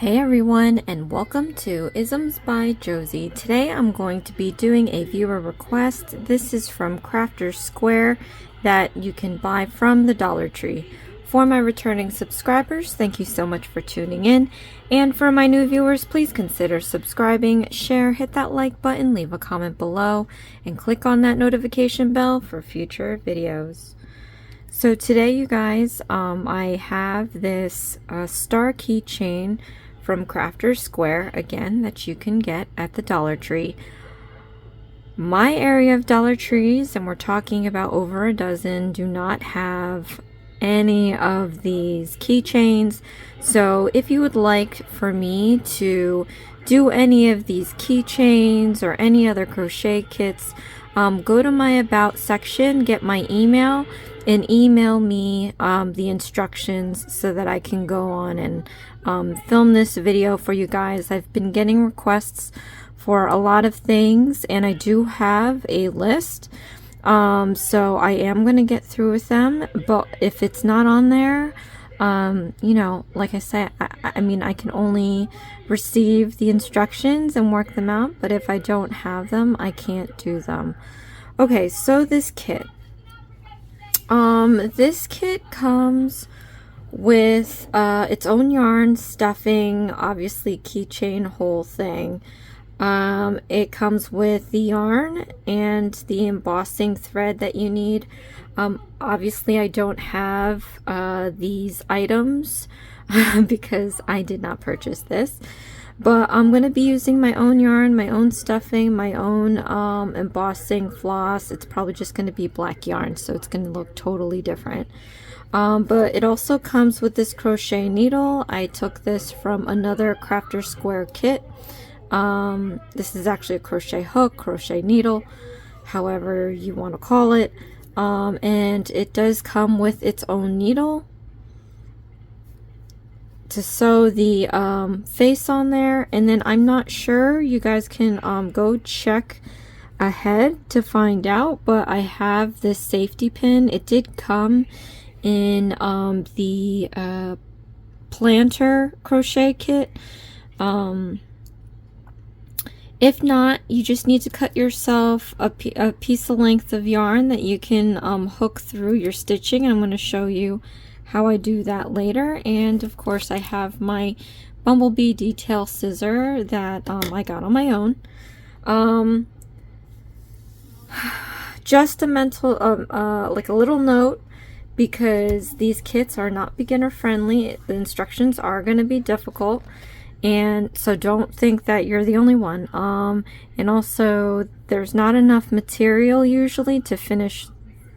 Hey everyone, and welcome to Isms by Josie. Today I'm going to be doing a viewer request. This is from Crafter's Square that you can buy from the Dollar Tree. For my returning subscribers, thank you so much for tuning in. And for my new viewers, please consider subscribing, share, hit that like button, leave a comment below, and click on that notification bell for future videos. So today, you guys, I have this star keychain from Crafter's Square, again, that you can get at the Dollar Tree. My area of Dollar Trees, and we're talking about over a dozen, do not have any of these keychains. So if you would like for me to do any of these keychains or any other crochet kits, go to my About section, get my email, and email me the instructions so that I can go on and film this video for you guys. I've been getting requests for a lot of things, and I do have a list, so I am going to get through with them. But if it's not on there, you know, like I say, I mean, I can only receive the instructions and work them out, but if I don't have them, I can't do them. Okay, so this kit. This kit comes with its own yarn, stuffing, obviously keychain, whole thing. It comes with the yarn and the embossing thread that you need. Obviously I don't have these items because I did not purchase this. But I'm going to be using my own yarn, my own stuffing, my own embossing floss. It's probably just going to be black yarn, so it's going to look totally different. But it also comes with this crochet needle. I took this from another Crafter's Square kit. This is actually a crochet hook, crochet needle, however you want to call it. And it does come with its own needle to sew the face on there. And then I'm not sure, you guys can go check ahead to find out, but I have this safety pin. It did come in the planter crochet kit. If not, you just need to cut yourself a piece of length of yarn that you can hook through your stitching, and I'm going to show you how I do that later. And of course I have my bumblebee detail scissor that I got on my own. Just a mental like a little note, because these kits are not beginner friendly. The instructions are going to be difficult, and so don't think that you're the only one. And also there's not enough material usually to finish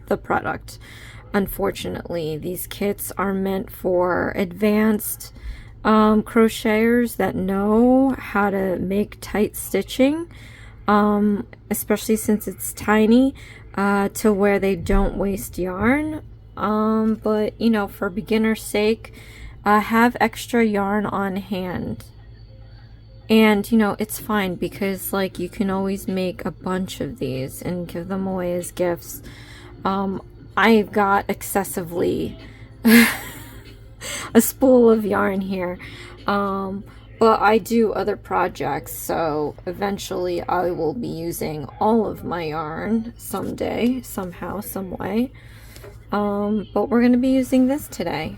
the product. Unfortunately, these kits are meant for advanced crocheters that know how to make tight stitching, especially since it's tiny, to where they don't waste yarn. But you know, for beginner's sake, have extra yarn on hand. And you know, it's fine, because like you can always make a bunch of these and give them away as gifts. I've got excessively a spool of yarn here, but I do other projects, so eventually I will be using all of my yarn someday, somehow, some way. But we're going to be using this today.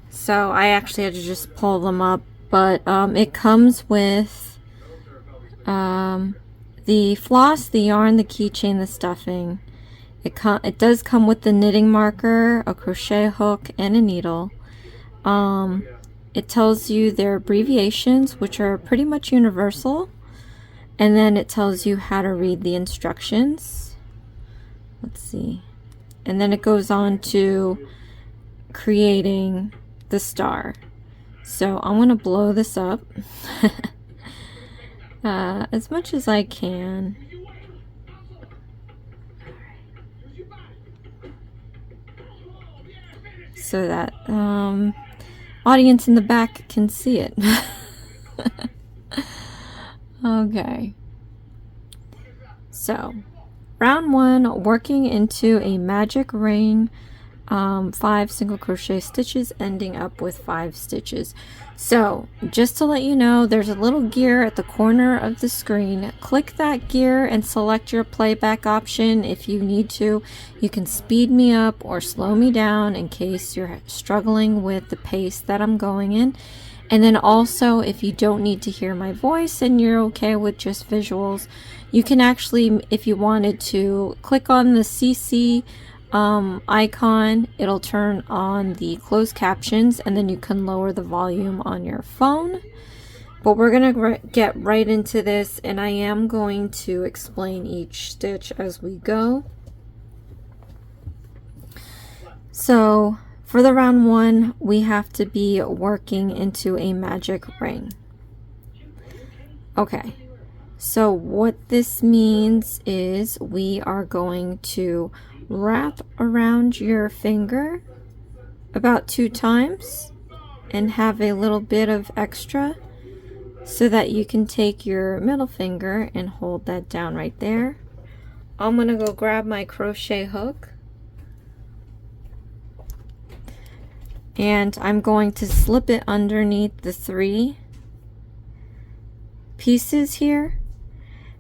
So I actually had to just pull them up, but it comes with the floss, the yarn, the keychain, the stuffing. It does come with the knitting marker, a crochet hook, and a needle. It tells you their abbreviations, which are pretty much universal, and then it tells you how to read the instructions. Let's see. And then it goes on to creating the star. So I'm going to blow this up as much as I can. So that audience in the back can see it. Okay. So, round one, working into a magic ring. 5 single crochet stitches, ending up with 5 stitches. So just to let you know, there's a little gear at the corner of the screen. Click that gear and select your playback option. If you need to, you can speed me up or slow me down in case you're struggling with the pace that I'm going in. And then also, if you don't need to hear my voice and you're okay with just visuals, you can actually, if you wanted to, click on the CC icon. It'll turn on the closed captions, and then you can lower the volume on your phone. But we're gonna get right into this, and I am going to explain each stitch as we go. So for the round 1, we have to be working into a magic ring. Okay, so what this means is we are going to wrap around your finger about 2 times and have a little bit of extra so that you can take your middle finger and hold that down right there. I'm gonna go grab my crochet hook, and I'm going to slip it underneath the 3 pieces here.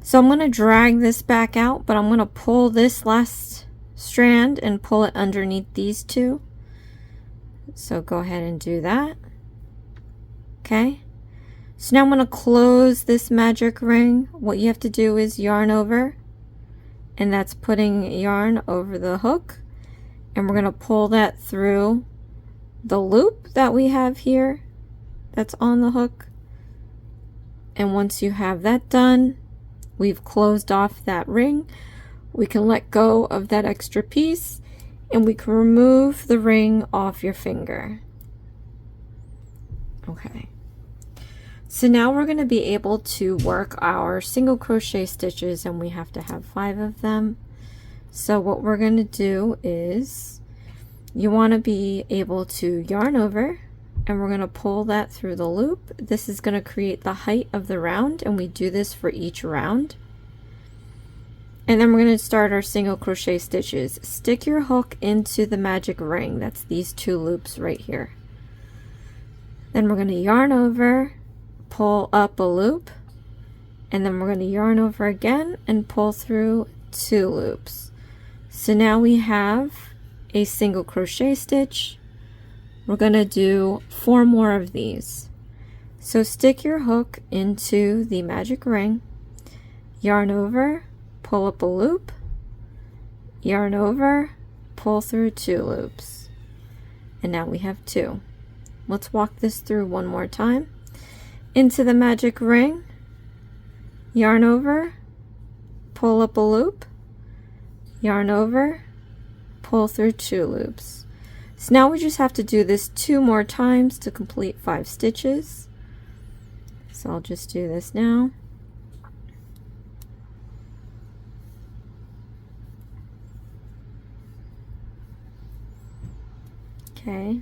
So I'm going to drag this back out, but I'm going to pull this last strand and pull it underneath these 2. So go ahead and do that. Okay, so now I'm going to close this magic ring. What you have to do is yarn over, and that's putting yarn over the hook, and we're going to pull that through the loop that we have here that's on the hook. And once you have that done, we've closed off that ring. We can let go of that extra piece, and we can remove the ring off your finger. Okay, so now we're going to be able to work our single crochet stitches, and we have to have 5 of them. So what we're going to do is, you want to be able to yarn over, and we're going to pull that through the loop. This is going to create the height of the round, and we do this for each round. And then we're going to start our single crochet stitches. Stick your hook into the magic ring. That's these 2 loops right here. Then we're going to yarn over, pull up a loop, and then we're going to yarn over again and pull through 2 loops. So now we have a single crochet stitch. We're going to do 4 more of these. So stick your hook into the magic ring, yarn over, pull up a loop, yarn over, pull through 2 loops, and now we have 2. Let's walk this through one more time. Into the magic ring, yarn over, pull up a loop, yarn over, pull through 2 loops. So now we just have to do this 2 more times to complete 5 stitches. So I'll just do this now. Okay,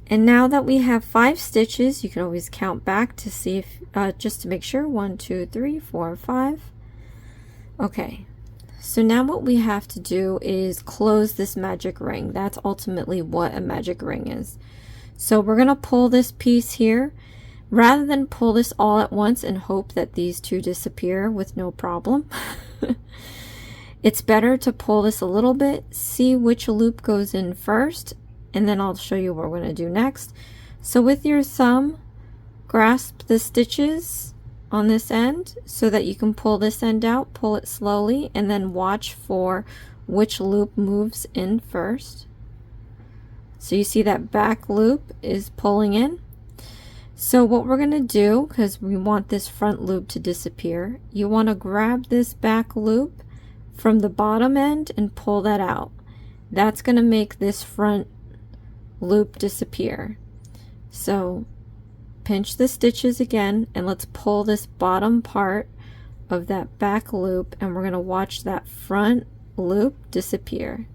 and now that we have 5 stitches, you can always count back to see if just to make sure. 1, 2, 3, 4, 5. Okay, so now what we have to do is close this magic ring. That's ultimately what a magic ring is. So we're gonna pull this piece here, rather than pull this all at once and hope that these 2 disappear with no problem. It's better to pull this a little bit, see which loop goes in first, and then I'll show you what we're going to do next. So with your thumb, grasp the stitches on this end so that you can pull this end out, pull it slowly, and then watch for which loop moves in first. So you see that back loop is pulling in. So what we're going to do, because we want this front loop to disappear, you want to grab this back loop from the bottom end and pull that out. That's going to make this front loop disappear. So pinch the stitches again, and let's pull this bottom part of that back loop, and we're going to watch that front loop disappear.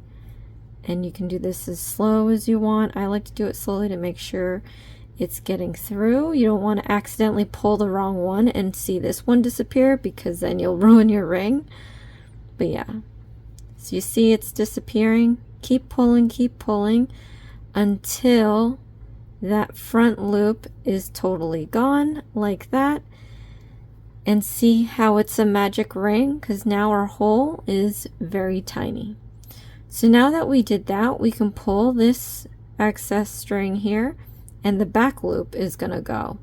And you can do this as slow as you want. I like to do it slowly to make sure it's getting through. You don't want to accidentally pull the wrong one and see this one disappear, because then you'll ruin your ring. But yeah, so you see it's disappearing. keep pulling until that front loop is totally gone, like that. And see how it's a magic ring, because now our hole is very tiny. So now that we did that, we can pull this excess string here and the back loop is gonna go.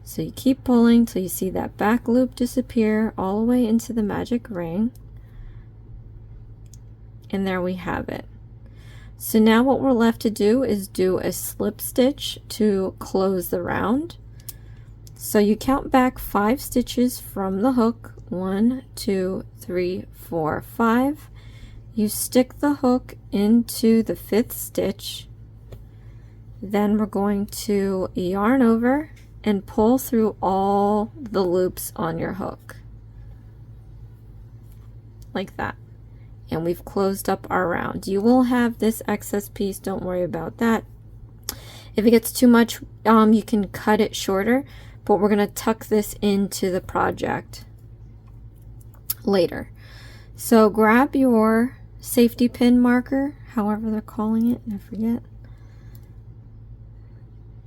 So you keep pulling till you see that back loop disappear all the way into the magic ring. And there we have it. So now what we're left to do is do a slip stitch to close the round. So you count back 5 stitches from the hook, 1, 2, 3, 4, 5. You stick the hook into the 5th stitch. Then we're going to yarn over and pull through all the loops on your hook. Like that. And we've closed up our round. You will have this excess piece, don't worry about that. If it gets too much, you can cut it shorter, but we're gonna tuck this into the project later. So grab your safety pin marker, however they're calling it, I forget.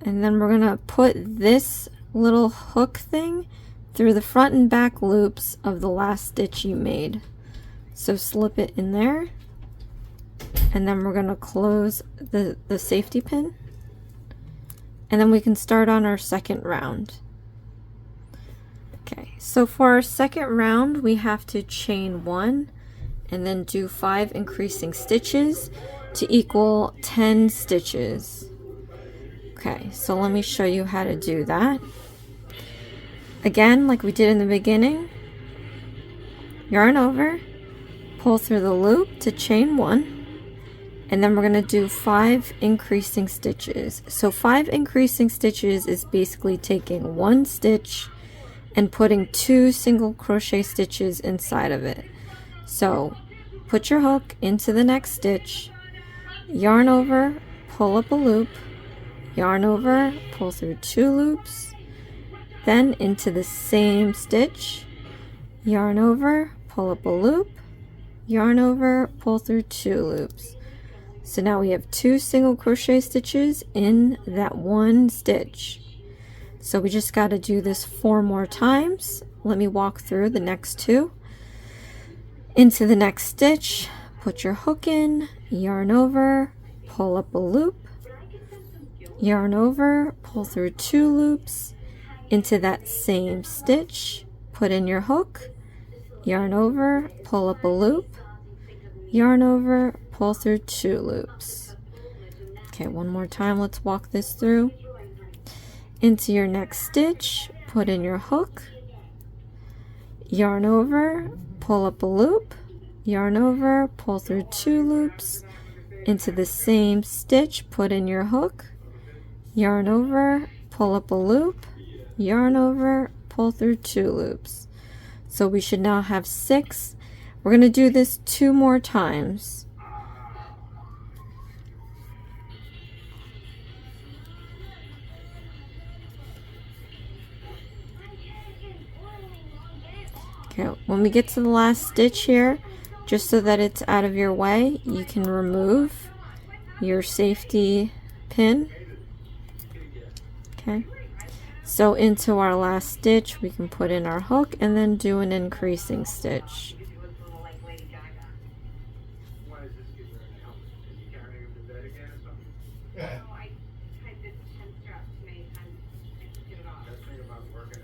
And then we're gonna put this little hook thing through the front and back loops of the last stitch you made. So slip it in there, and then we're gonna close the safety pin, and then we can start on our second round. Okay, so for our second round, we have to chain 1 and then do 5 increasing stitches to equal 10 stitches. Okay, so let me show you how to do that. Again, like we did in the beginning, yarn over, pull through the loop to chain 1, and then we're going to do 5 increasing stitches. So 5 increasing stitches is basically taking 1 stitch and putting 2 single crochet stitches inside of it. So put your hook into the next stitch, yarn over, pull up a loop, yarn over, pull through 2 loops, then into the same stitch, yarn over, pull up a loop, yarn over, pull through 2 loops. So now we have 2 single crochet stitches in that 1 stitch. So we just got to do this 4 more times. Let me walk through the next 2. Into the next stitch, put your hook in, yarn over, pull up a loop, yarn over, pull through 2 loops, into that same stitch, put in your hook, yarn over, pull up a loop, yarn over, pull through 2 loops. Okay, one more time, let's walk this through. Into your next stitch, put in your hook, yarn over, pull up a loop, yarn over, pull through 2 loops, into the same stitch, put in your hook, yarn over, pull up a loop, yarn over, pull through 2 loops. So we should now have 6. We're going to do this 2 more times. Okay, when we get to the last stitch here, just so that it's out of your way, you can remove your safety pin. Okay, so into our last stitch, we can put in our hook and then do an increasing stitch.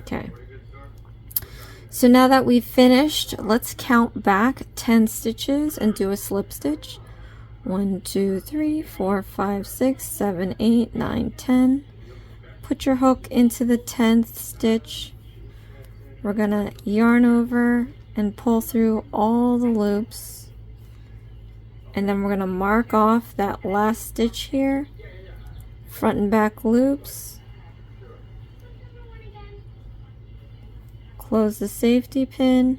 Okay. So now that we've finished, let's count back 10 stitches and do a slip stitch. 1, 2, 3, 4, 5, 6, 7, 8, 9, 10. Put your hook into the 10th stitch. We're gonna yarn over and pull through all the loops. And then we're gonna mark off that last stitch here, front and back loops. Close the safety pin,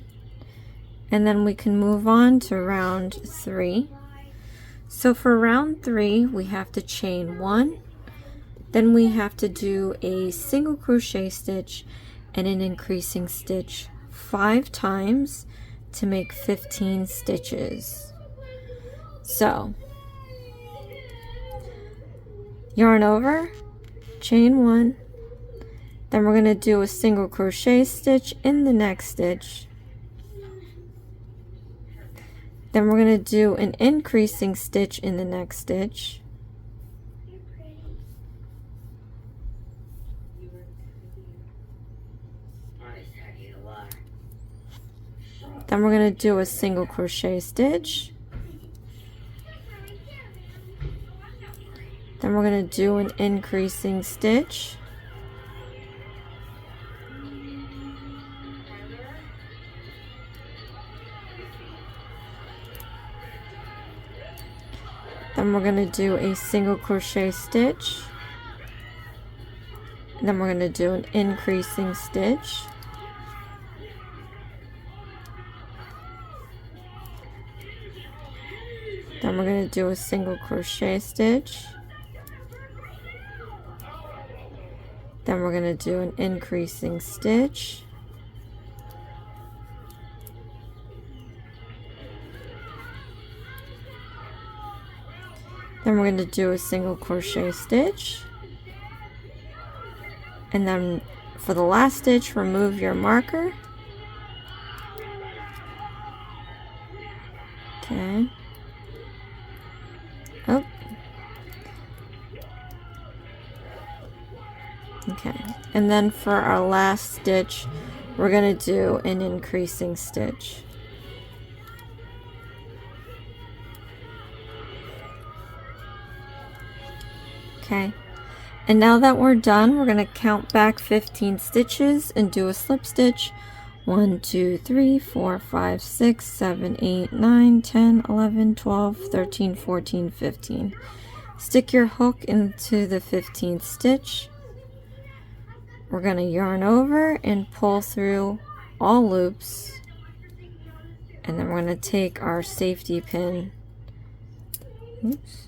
and then we can move on to round 3. So for round 3, we have to chain 1, then we have to do a single crochet stitch and an increasing stitch 5 times to make 15 stitches. So yarn over, chain 1, then we're going to do a single crochet stitch in the next stitch, then we're going to do an increasing stitch in the next stitch, then we're going to do a single crochet stitch, then we're going to do an increasing stitch, then we're going to do a single crochet stitch, then we're going to do an increasing stitch, then we're going to do a single crochet stitch, then we're going to do an increasing stitch, then we're going to do a single crochet stitch, and then for the last stitch, remove your marker. Okay. Oh. Okay. And then for our last stitch, we're going to do an increasing stitch. Okay. And now that we're done, we're going to count back 15 stitches and do a slip stitch. 1, 2, 3, 4, 5, 6, 7, 8, 9, 10, 11, 12, 13, 14, 15. Stick your hook into the 15th stitch. We're going to yarn over and pull through all loops. And then we're going to take our safety pin, oops,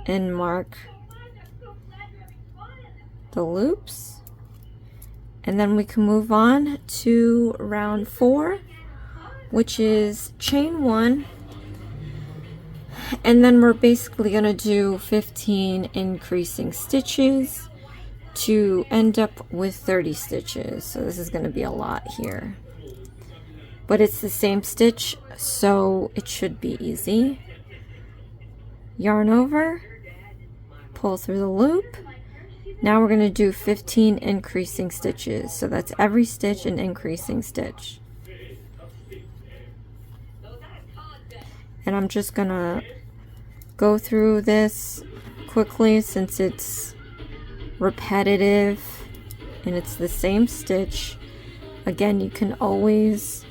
and mark the loops, and then we can move on to round 4, which is chain 1, and then we're basically going to do 15 increasing stitches to end up with 30 stitches. So this is going to be a lot here, but it's the same stitch, so it should be easy. Yarn over, pull through the loop. Now we're going to do 15 increasing stitches, so that's every stitch an increasing stitch. And I'm just going to go through this quickly since it's repetitive and it's the same stitch. Again, you can always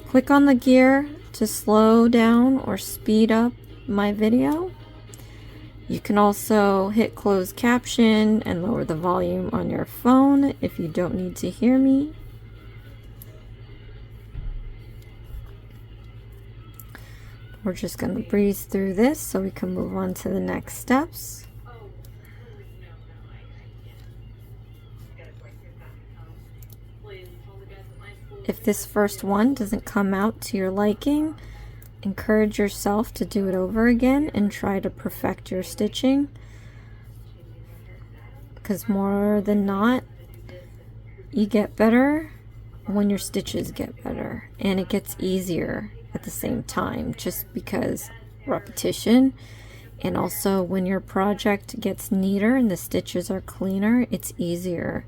click on the gear to slow down or speed up my video. You can also hit closed caption and lower the volume on your phone if you don't need to hear me. We're just going to breeze through this so we can move on to the next steps. If this first one doesn't come out to your liking, encourage yourself to do it over again and try to perfect your stitching, because more than not, you get better when your stitches get better, and it gets easier at the same time, just because repetition. And also when your project gets neater and the stitches are cleaner, it's easier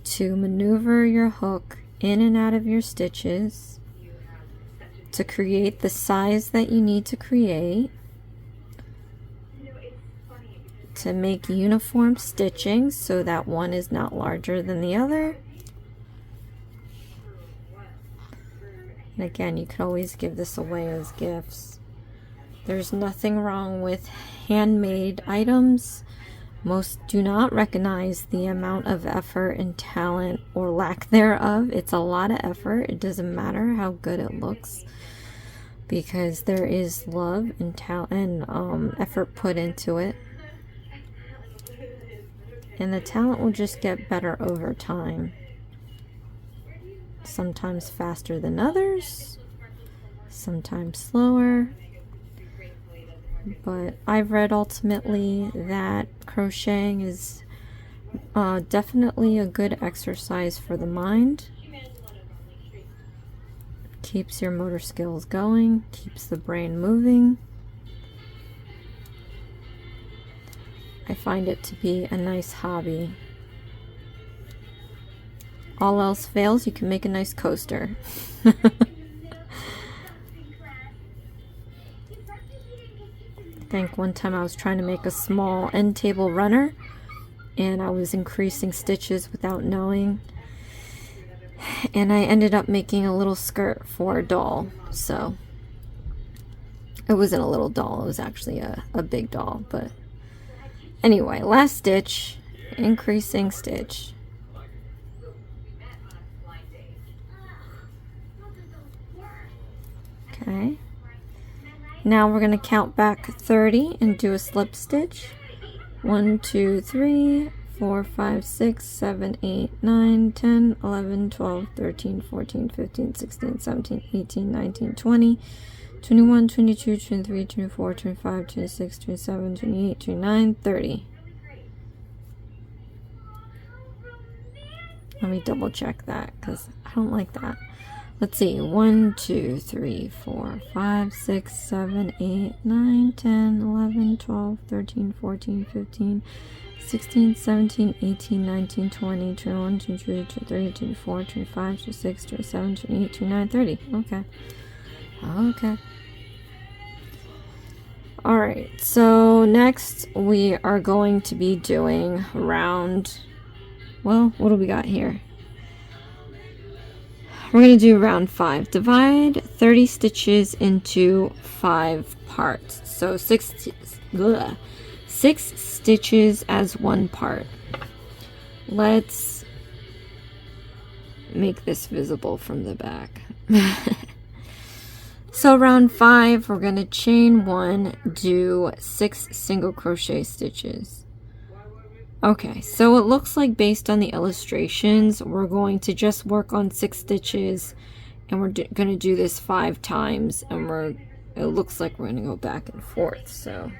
to maneuver your hook in and out of your stitches to create the size that you need to create, to make uniform stitching so that one is not larger than the other. And again, you can always give this away as gifts. There's nothing wrong with handmade items. Most do not recognize the amount of effort and talent or lack thereof. It's a lot of effort. It doesn't matter how good it looks, because there is love and talent and effort put into it. And the talent will just get better over time. Sometimes faster than others, sometimes slower. but I've read ultimately that crocheting is definitely a good exercise for the mind. Keeps your motor skills going, keeps the brain moving. I find it to be a nice hobby. All else fails, you can make a nice coaster. I think one time I was trying to make a small end table runner and I was increasing stitches without knowing, and I ended up making a little skirt for a doll. So it wasn't a little doll, it was actually a big doll. But anyway, last stitch, increasing stitch. Okay, now we're going to count back 30 and do a slip stitch. 1, 2, 3, 4, 5, 6, 7, 8, 9, 10, 11, 12, 13, 14, 15, 16, 17, 18, 19, 20, 21, 22, 23, 24, 25, 26, 27, 28, 29, 30. Let me double check that because I don't like that. Let's see, 1, 2, 3, 4, 5, 6, 7, 8, 9, 10, 11, 12, 13, 14, 15, 16, 17, 18, 19, 20, 21, 22, 23, 24, 25, 26, 27, 28, 29, 30. Okay. Okay. Alright, so next we are going to be doing round, well, what do we got here? We're going to do round 5. Divide 30 stitches into 5 parts. So 6 stitches as one part. Let's make this visible from the back. So round 5, we're going to chain 1, do 6 single crochet stitches. Okay, so it looks like based on the illustrations, we're going to just work on 6 stitches, and we're going to do this 5 times, and it looks like we're going to go back and forth, so,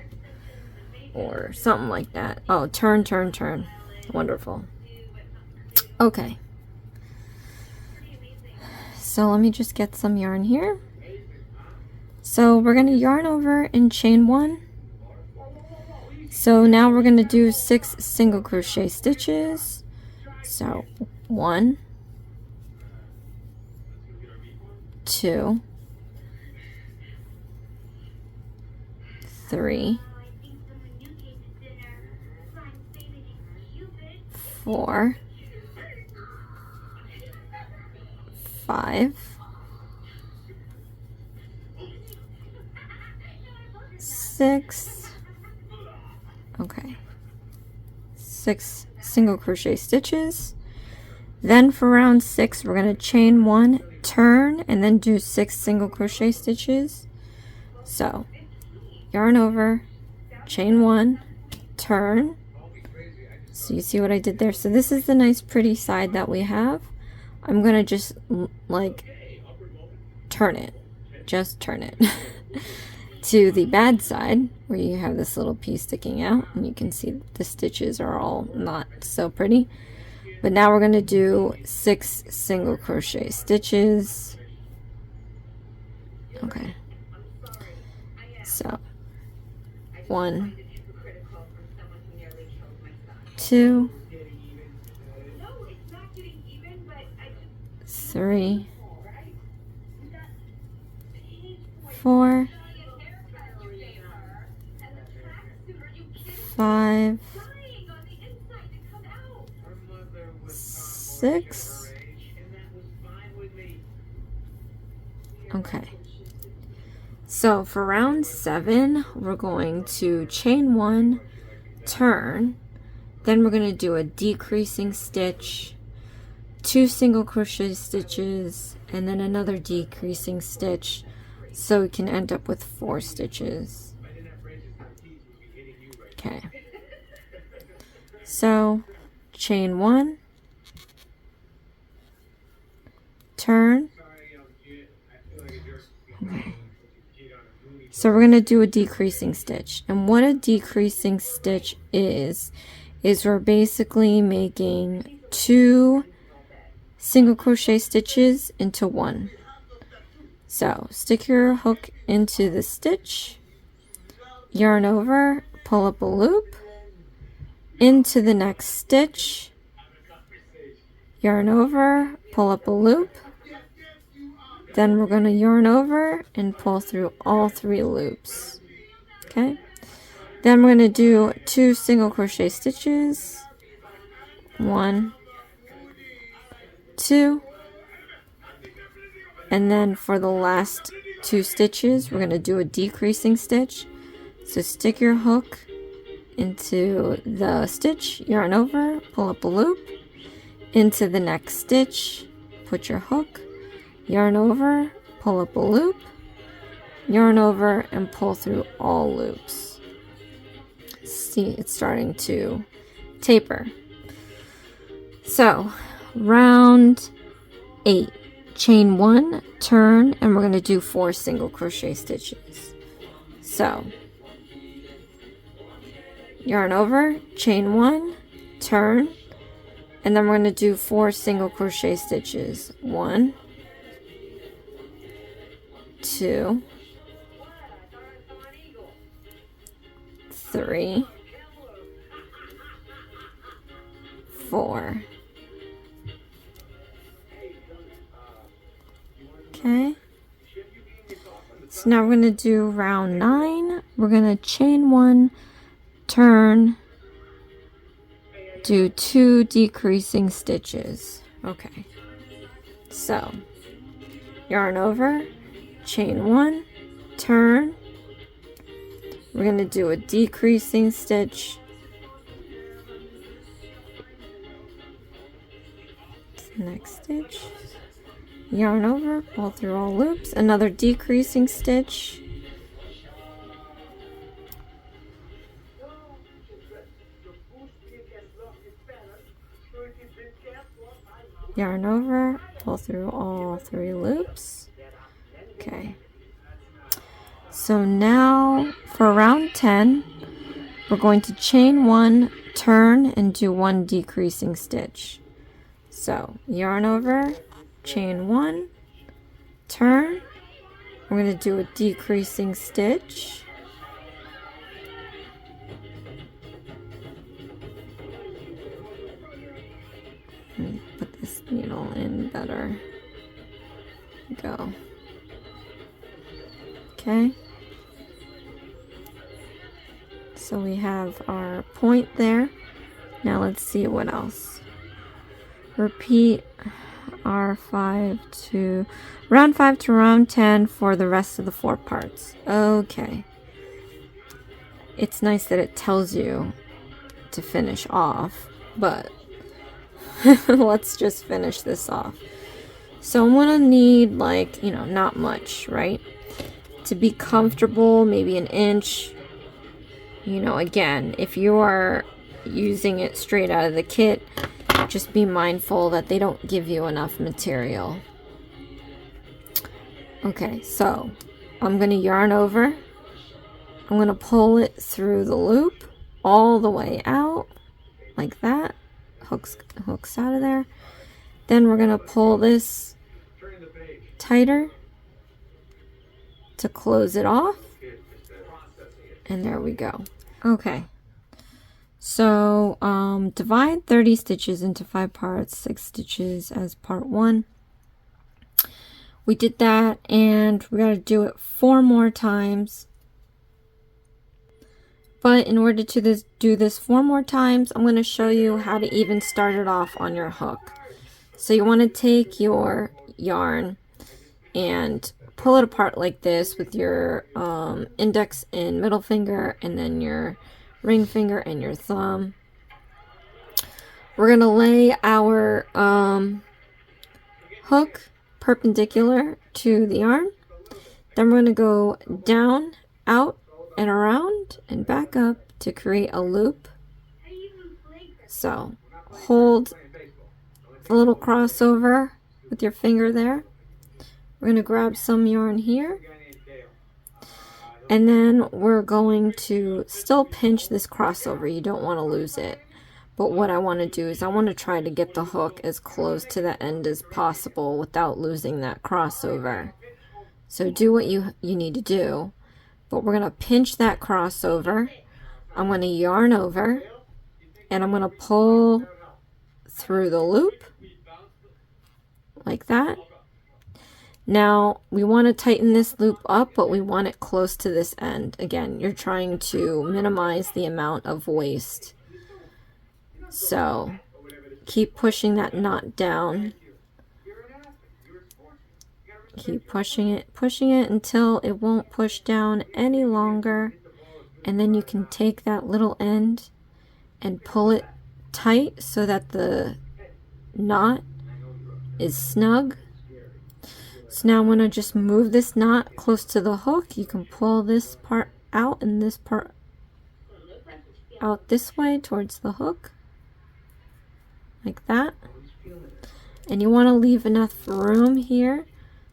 or something like that. Oh, turn, turn, turn. Wonderful. Okay. So let me just get some yarn here. So we're going to yarn over and chain 1. So now we're going to do 6 single crochet stitches. So 1, 2, 3, 4, 5, 6. Okay, 6 single crochet stitches. Then for round 6, we're going to chain 1, turn, and then do 6 single crochet stitches. So yarn over, chain 1, turn. So you see what I did there? So this is the nice pretty side that we have. I'm going to just like turn it, just turn it to the bad side where you have this little piece sticking out, and you can see the stitches are all not so pretty. But now we're going to do 6 single crochet stitches. Okay, so 1, 2, 3, 4, 5, 6. Okay. So for round 7, we're going to chain 1, turn, then we're going to do a decreasing stitch, 2 single crochet stitches, and then another decreasing stitch, so we can end up with 4 stitches. Okay. So chain 1, turn. Okay. So we're going to do a decreasing stitch. And what a decreasing stitch is we're basically making 2 single crochet stitches into 1. So stick your hook into the stitch, yarn over, pull up a loop, into the next stitch, yarn over, pull up a loop, then we're going to yarn over and pull through all 3 loops. Okay, then we're going to do 2 single crochet stitches, 1, 2, and then for the last 2 stitches we're going to do a decreasing stitch. So stick your hook into the stitch, yarn over, pull up a loop, into the next stitch, put your hook, yarn over, pull up a loop, yarn over, and pull through all loops. See, it's starting to taper. So round 8, chain 1, turn, and we're going to do 4 single crochet stitches. So yarn over, chain 1, turn, and then we're going to do 4 single crochet stitches. 1, 2, 3, 4. Okay. So now we're going to do round 9. We're going to chain 1, turn, do 2 decreasing stitches. Okay. So yarn over, chain 1, turn. We're going to do a decreasing stitch. Next stitch. Yarn over, pull through all loops, another decreasing stitch. Yarn over, pull through all 3 loops. Okay. So now for round 10, we're going to chain 1, turn, and do 1 decreasing stitch. So yarn over, chain 1, turn, we're going to do a decreasing stitch, put this needle in better, go, okay, so we have our point there. Now let's see what else. Repeat R5 to round 5 to round 10 for the rest of the 4 parts. Okay. It's nice that it tells you to finish off, but let's just finish this off. So I'm gonna need, like, you know, not much, right? To be comfortable, maybe 1 inch. You know, again, if you are using it straight out of the kit, just be mindful that they don't give you enough material. Okay, so I'm going to yarn over. I'm going to pull it through the loop all the way out like that. Hooks out of there. Then we're going to pull this tighter to close it off. And there we go. Okay. So divide 30 stitches into 5 parts, 6 stitches as part 1. We did that, and we got to do it 4 more times. But in order to do this 4 more times, I'm going to show you how to even start it off on your hook. So you want to take your yarn and pull it apart like this with your index and middle finger, and then your ring finger and your thumb. We're going to lay our hook perpendicular to the yarn. Then we're going to go down, out, and around, and back up to create a loop. So hold the little crossover with your finger there. We're going to grab some yarn here. And then we're going to still pinch this crossover. You don't want to lose it. But what I want to do is I want to try to get the hook as close to the end as possible without losing that crossover. So do what you need to do. But we're going to pinch that crossover. I'm going to yarn over. And I'm going to pull through the loop. Like that. Now, we want to tighten this loop up, but we want it close to this end. Again, you're trying to minimize the amount of waste. So, keep pushing that knot down. Keep pushing it until it won't push down any longer. And then you can take that little end and pull it tight so that the knot is snug. So now I'm going to just move this knot close to the hook. You can pull this part out and this part out this way towards the hook. Like that. And you want to leave enough room here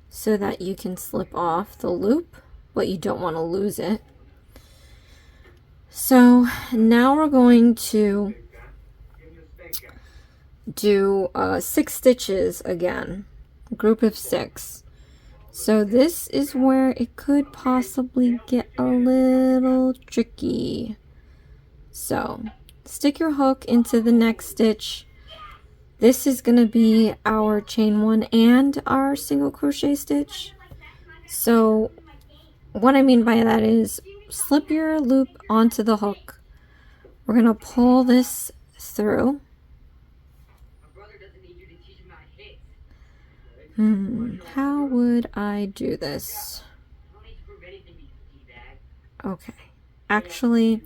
so that you can slip off the loop, but you don't want to lose it. So now we're going to do 6 stitches again, group of 6. So this is where it could possibly get a little tricky. So stick your hook into the next stitch. This is going to be our chain 1 and our single crochet stitch. So what I mean by that is slip your loop onto the hook. We're going to pull this through. How would I do this? Okay, actually,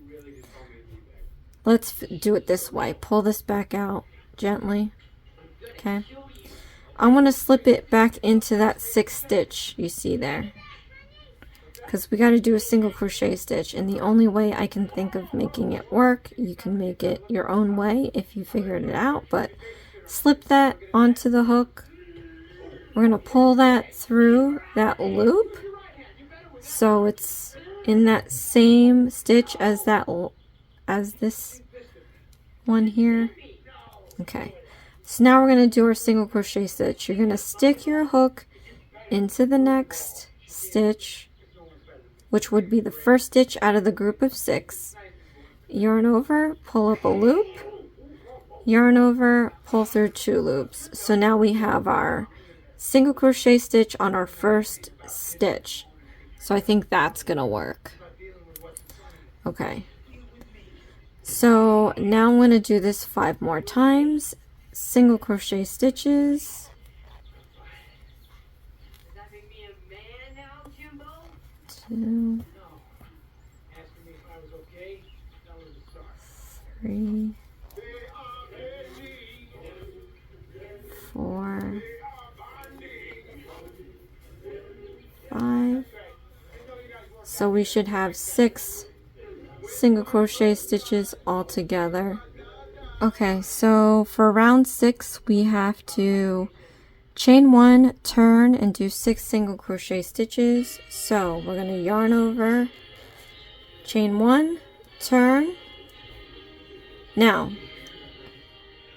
let's do it this way. Pull this back out gently. Okay, I want to slip it back into that 6th stitch you see there, because we got to do a single crochet stitch, and the only way I can think of making it work, you can make it your own way if you figured it out, but slip that onto the hook. We're going to pull that through that loop so it's in that same stitch as this one here. Okay, so now we're going to do our single crochet stitch. You're going to stick your hook into the next stitch, which would be the first stitch out of the group of 6. Yarn over, pull up a loop, yarn over, pull through 2 loops. So now we have our single crochet stitch on our first stitch. So I think that's gonna work. Okay, so now I'm gonna do this 5 more times. Single crochet stitches, 2, 3, 4, 5. So we should have 6 single crochet stitches all together. Okay, so for round 6 we have to chain 1, turn, and do 6 single crochet stitches. So we're going to yarn over, chain 1, turn. Now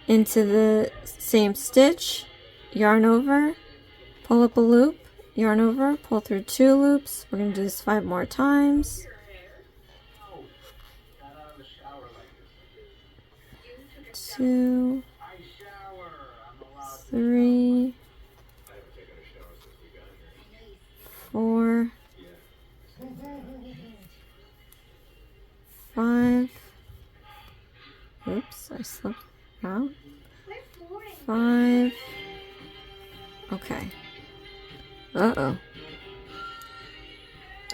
into the same stitch, yarn over, pull up a loop, yarn over, pull through 2 loops. We're going to do this 5 more times. 2, 3, 4, 5. Oops, I slipped out. 5. Okay. Uh-oh.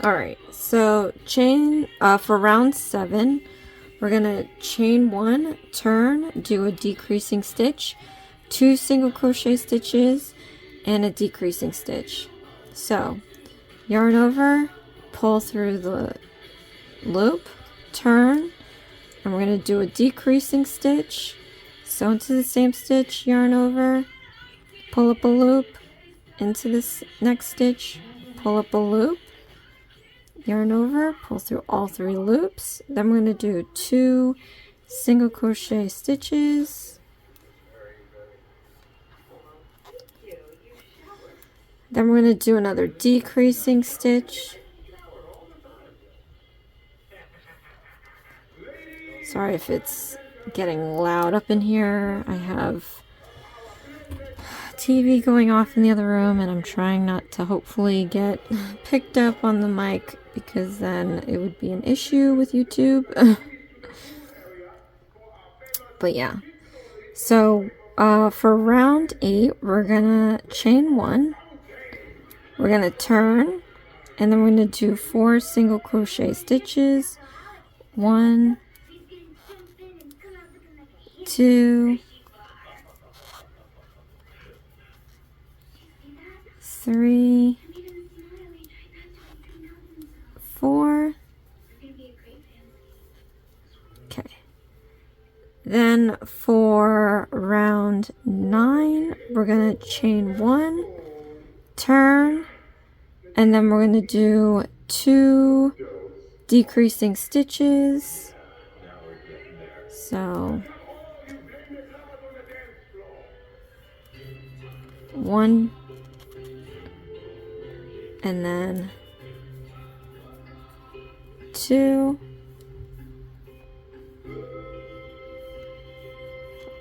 Alright, so chain, for round 7, we're going to chain 1, turn, do a decreasing stitch, 2 single crochet stitches, and a decreasing stitch. So, yarn over, pull through the loop, turn, and we're going to do a decreasing stitch, sew into the same stitch, yarn over, pull up a loop, into this next stitch, pull up a loop, yarn over, pull through all 3 loops. Then we're going to do 2 single crochet stitches. Then we're going to do another decreasing stitch. Sorry if it's getting loud up in here. I have TV going off in the other room and I'm trying not to hopefully get picked up on the mic because then it would be an issue with YouTube. But yeah, so for round 8 we're gonna chain 1, we're gonna turn, and then we're gonna do 4 single crochet stitches. 1, 2, 3, 4. Okay. Then for round 9, we're going to chain 1, turn, and then we're going to do 2 decreasing stitches. So 1, and then 2.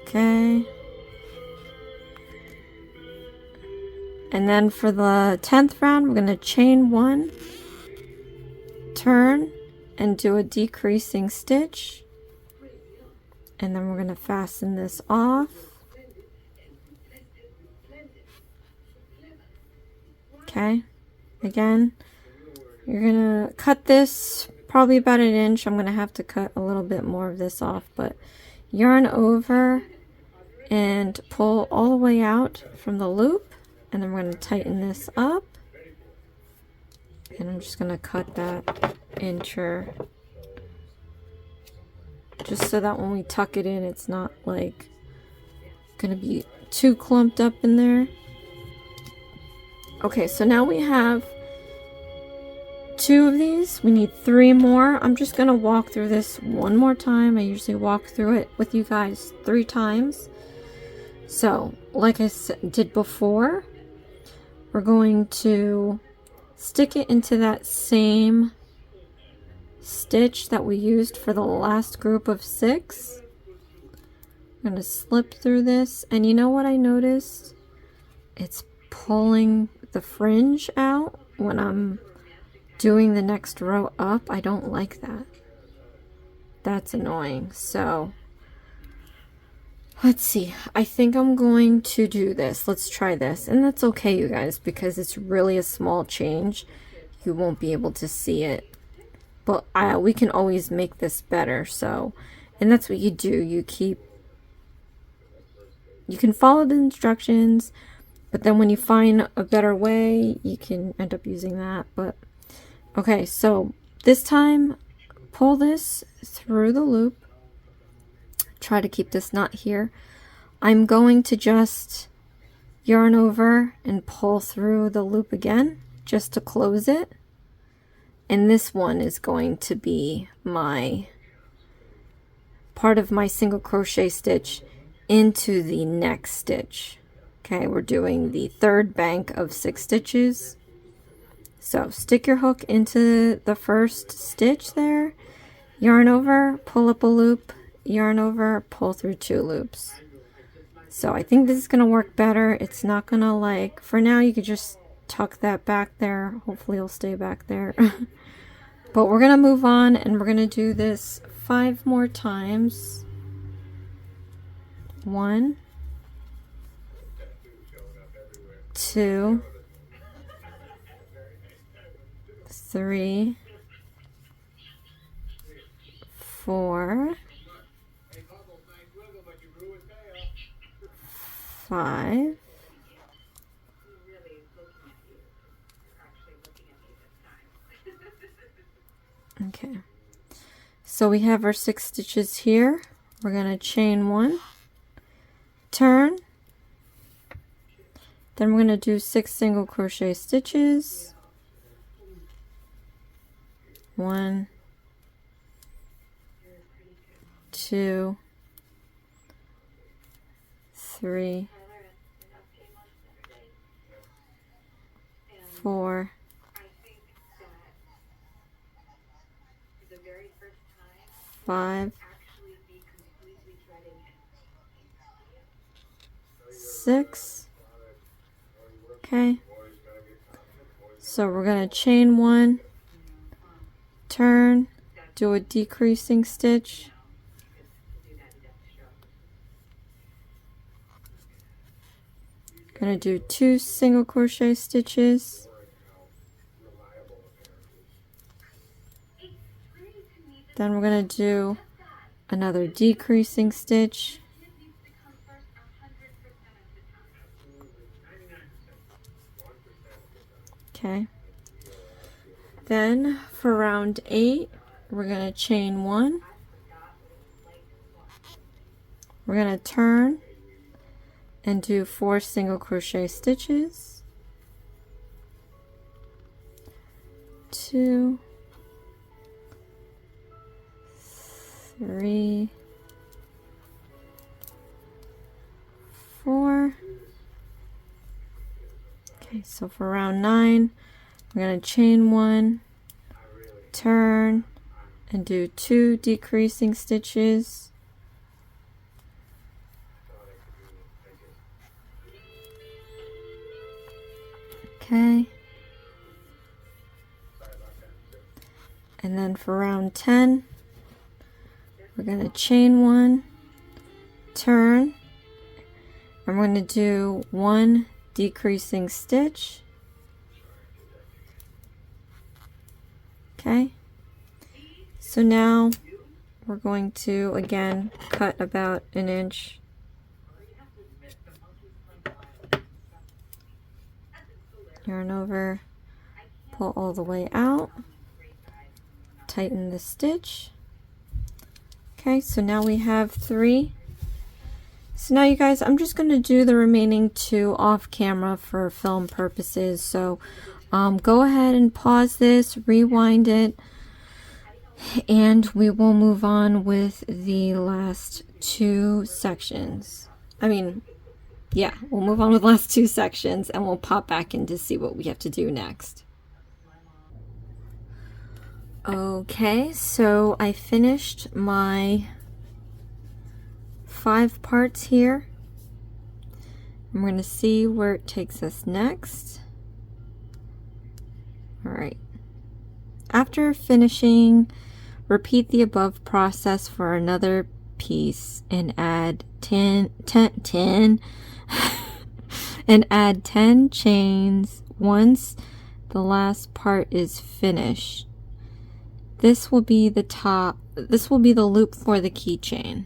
Okay. And then for the 10th round, we're going to chain 1, turn, and do a decreasing stitch. And then we're going to fasten this off. Okay. Again, you're going to cut this probably about 1 inch. I'm going to have to cut a little bit more of this off, but yarn over and pull all the way out from the loop, and then we're going to tighten this up, and I'm just going to cut that incher just so that when we tuck it in it's not like going to be too clumped up in there. Okay, so now we have 2 of these. We need 3 more. I'm just going to walk through this one more time. I usually walk through it with you guys 3 times. So, like I did before, we're going to stick it into that same stitch that we used for the last group of 6. I'm going to slip through this, and you know what I noticed? It's pulling the fringe out when I'm doing the next row up. I don't like that. That's annoying. So let's see. I think I'm going to do this. Let's try this. And that's okay, you guys, because it's really a small change. You won't be able to see it. But we can always make this better. So, and that's what you do. You can follow the instructions, but then when you find a better way, you can end up using that. But okay, so this time, pull this through the loop. Try to keep this knot here. I'm going to just yarn over and pull through the loop again just to close it. And this one is going to be my part of my single crochet stitch into the next stitch. Okay, we're doing the 3rd bank of 6 stitches. So stick your hook into the first stitch there, yarn over, pull up a loop, yarn over, pull through 2 loops. So I think this is going to work better. It's not going to, like, for now you could just tuck that back there. Hopefully it'll stay back there. But we're going to move on, and we're going to do this 5 more times. 1, 2, 3, 4, 5. Okay, so we have our 6 stitches here. We're going to chain 1, turn, then we're going to do 6 single crochet stitches, 1, 2, 3, 4, 5, 6. Okay, so we're going to chain 1, turn, do a decreasing stitch, going to do 2 single crochet stitches, then we're going to do another decreasing stitch, okay. Then for round 8, we're going to chain 1, we're going to turn and do 4 single crochet stitches, 2, 3, 4. Okay, so for round 9, we're going to chain 1, turn, and do 2 decreasing stitches, okay, and then for round 10, we're going to chain 1, turn, and we're going to do 1 decreasing stitch, okay. So now we're going to again cut about 1 inch, yarn over, pull all the way out, tighten the stitch. Okay, so now we have 3. So now you guys, I'm just going to do the remaining 2 off camera for film purposes. So go ahead and pause this, rewind it, and we will move on with the last 2 sections. Yeah, we'll move on with the last 2 sections and we'll pop back in to see what we have to do next. Okay, so I finished my 5 parts here. I'm going to see where it takes us next. Alright. After finishing, repeat the above process for another piece and add 10 and add 10 chains once the last part is finished. This will be the loop for the keychain.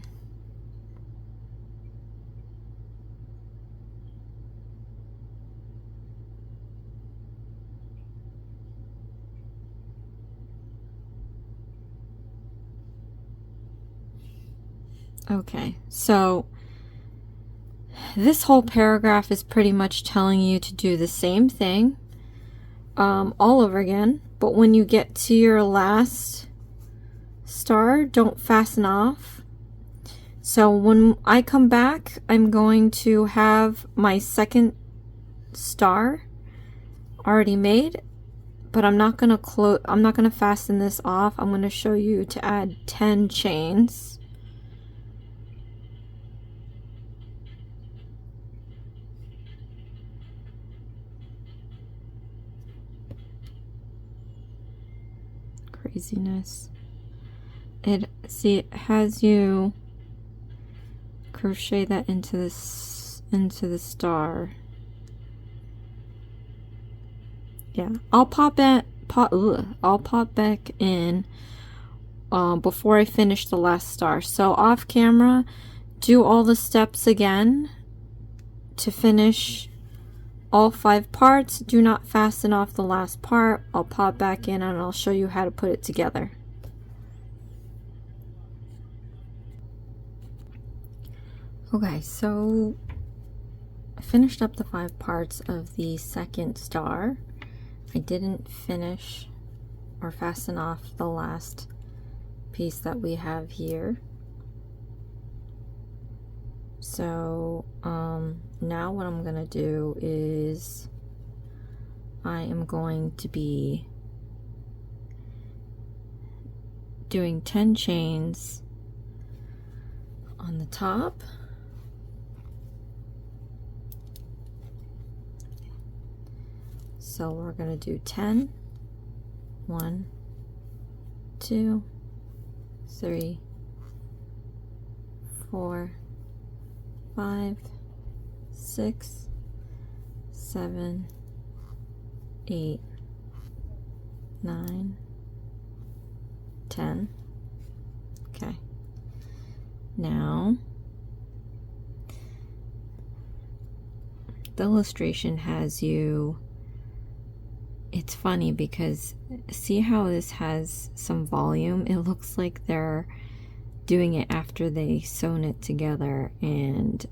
Okay, so this whole paragraph is pretty much telling you to do the same thing all over again, but when you get to your last star, don't fasten off. So when I come back, I'm going to have my second star already made, but I'm not going to fasten this off. I'm going to show you to add 10 chains. Craziness. It has you crochet that into the star. Yeah, I'll pop back in before I finish the last star. So off camera, do all the steps again to finish all 5 parts. Do not fasten off the last part. I'll pop back in and I'll show you how to put it together. Okay, so I finished up the 5 parts of the second star. I didn't finish or fasten off the last piece that we have here. So now what I'm gonna do is I am going to be doing 10 chains on the top. So we're gonna do 10. 1, 2, 3, 4, 5, 6, 7, 8, 9, 10. Okay. Now, the illustration has you, it's funny because see how this has some volume? It looks like they're doing it after they sewn it together and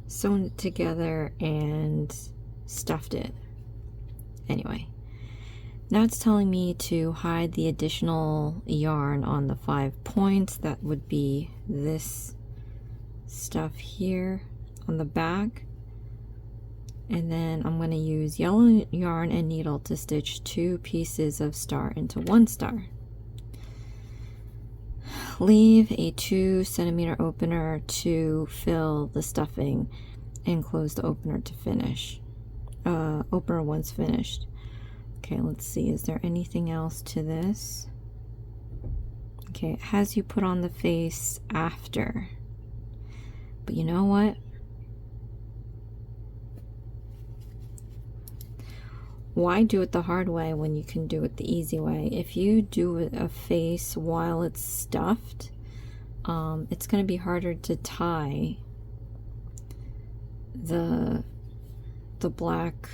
sewn it together and stuffed it. Anyway, now it's telling me to hide the additional yarn on the 5 points. That would be this stuff here on the back. And then I'm going to use yellow yarn and needle to stitch 2 pieces of star into 1 star. Leave a 2 centimeter opener to fill the stuffing and close the opener to finish. Opener once finished. Okay, let's see, is there anything else to this? Okay, it has you put on the face after. But you know what? Why do it the hard way when you can do it the easy way? If you do a face while it's stuffed, it's going to be harder to tie the black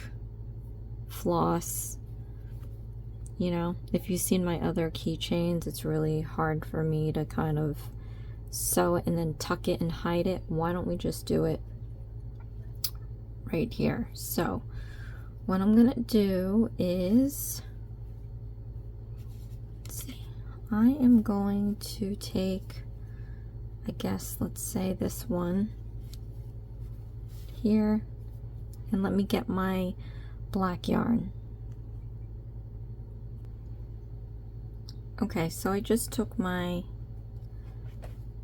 floss. You know, if you've seen my other keychains, it's really hard for me to kind of sew it and then tuck it and hide it. Why don't we just do it right here? So what I'm gonna do is, let's see, I am going to take, I guess, let's say this one here, and let me get my black yarn. Okay, so I just took my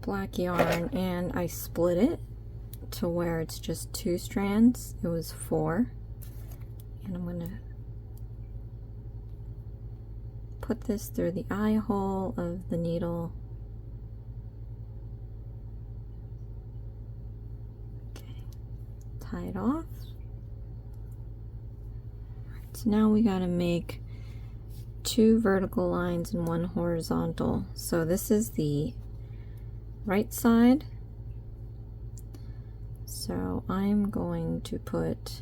black yarn and I split it to where it's just 2 strands. It was 4. And I'm going to put this through the eye hole of the needle. Okay, tie it off. Alright, so now we got to make 2 vertical lines and 1 horizontal. So this is the right side. So I'm going to put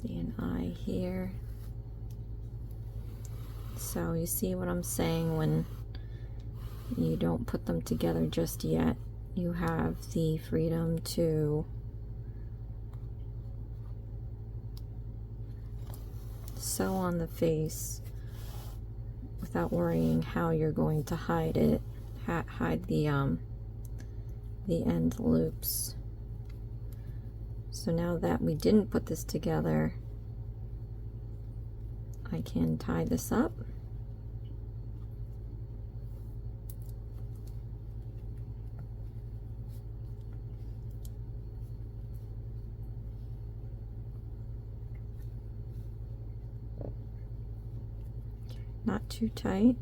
an eye here. So you see what I'm saying, when you don't put them together just yet, you have the freedom to sew on the face without worrying how you're going to hide it, hide the end loops. So now that we didn't put this together, I can tie this up. Not too tight.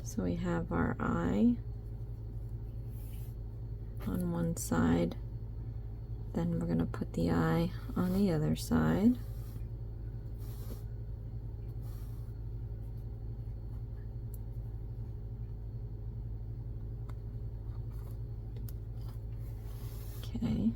So we have our eye on one side, then we're going to put the eye on the other side. Okay.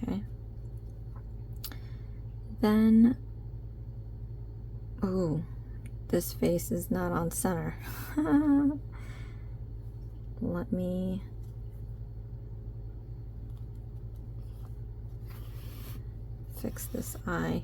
Okay. Then, ooh, this face is not on center. Let me fix this eye.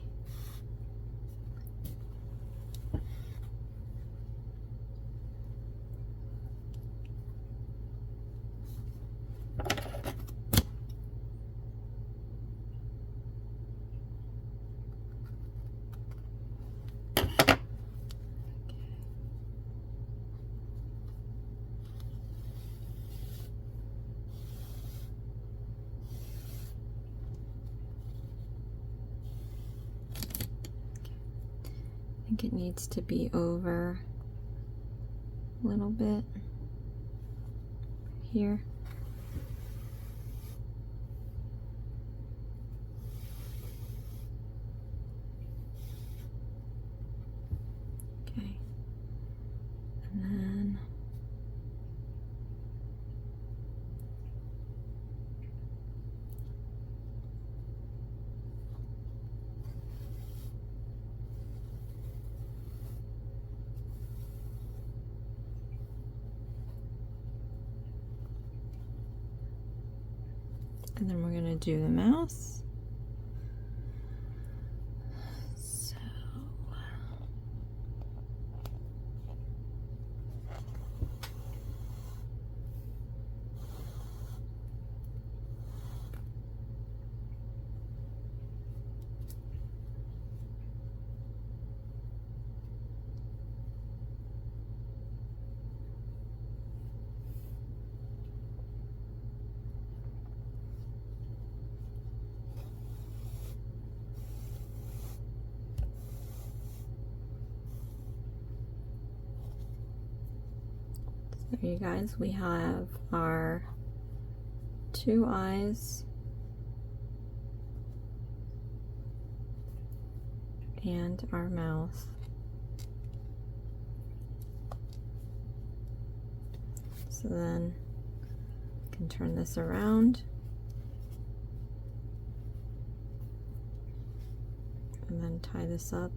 I think it needs to be over a little bit here. Okay. And then we're going to do the mouse. So there you guys, we have our two eyes and our mouth. So then I can turn this around and then tie this up.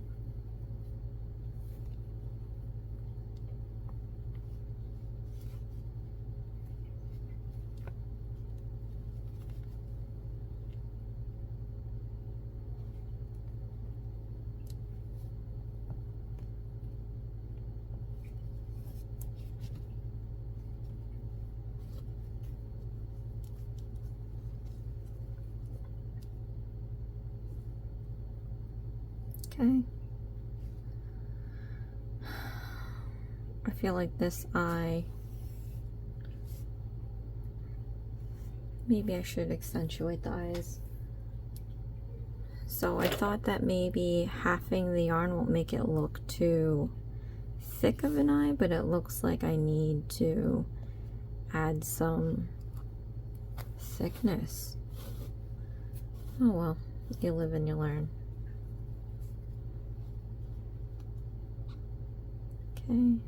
Okay. I feel like this eye, maybe I should accentuate the eyes. So I thought that maybe halving the yarn won't make it look too thick of an eye, but it looks like I need to add some thickness. Oh well, you live and you learn. Okay.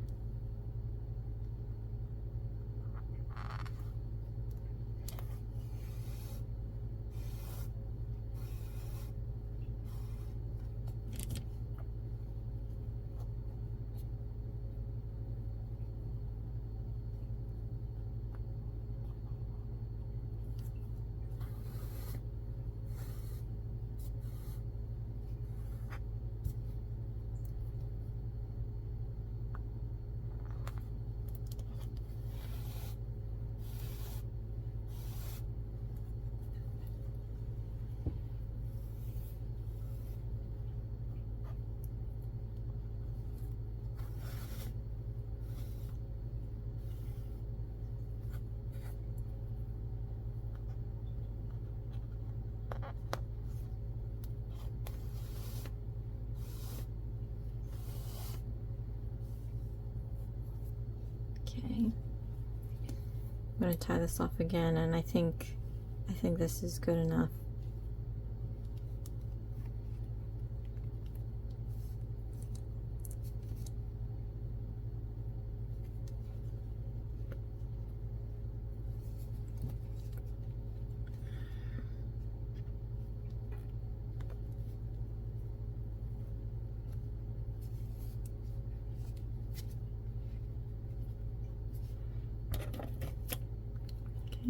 Okay, I'm going to tie this off again, and I think this is good enough.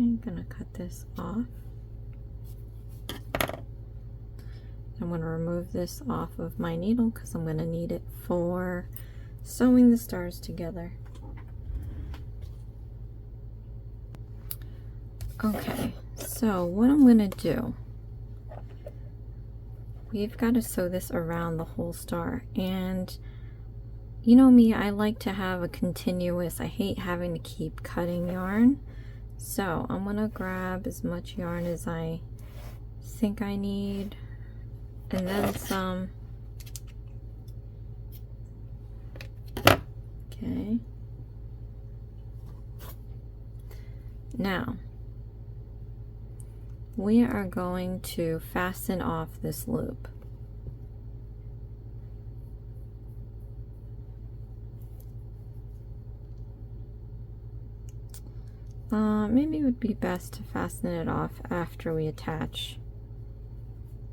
I'm gonna cut this off. I'm gonna remove this off of my needle because I'm gonna need it for sewing the stars together. Okay, so what I'm gonna do, we've got to sew this around the whole star, and you know me, I like to have a continuous, I hate having to keep cutting yarn, so I'm gonna grab as much yarn as I think I need, and then some. Okay, now we are going to fasten off this loop. Maybe it would be best to fasten it off after we attach.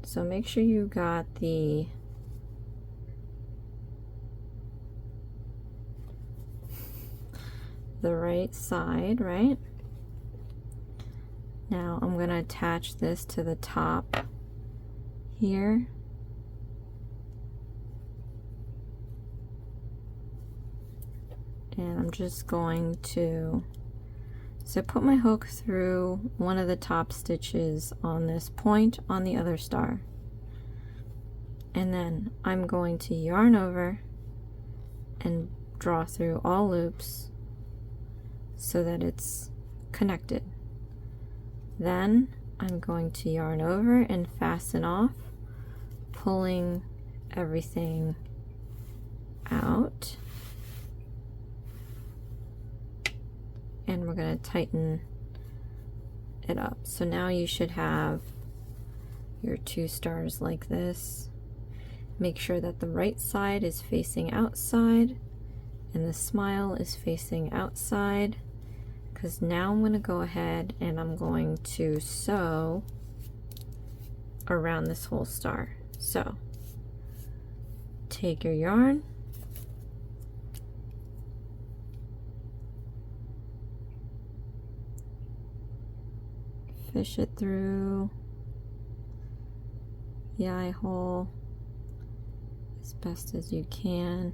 So make sure you got the right side, right? Now I'm going to attach this to the top here. And I'm just going to, so put my hook through one of the top stitches on this point on the other star. And then I'm going to yarn over and draw through all loops so that it's connected. Then I'm going to yarn over and fasten off, pulling everything out. And we're going to tighten it up. So now you should have your two stars like this. Make sure that the right side is facing outside and the smile is facing outside, because now I'm going to go ahead and I'm going to sew around this whole star. So take your yarn, fish it through the eye hole as best as you can.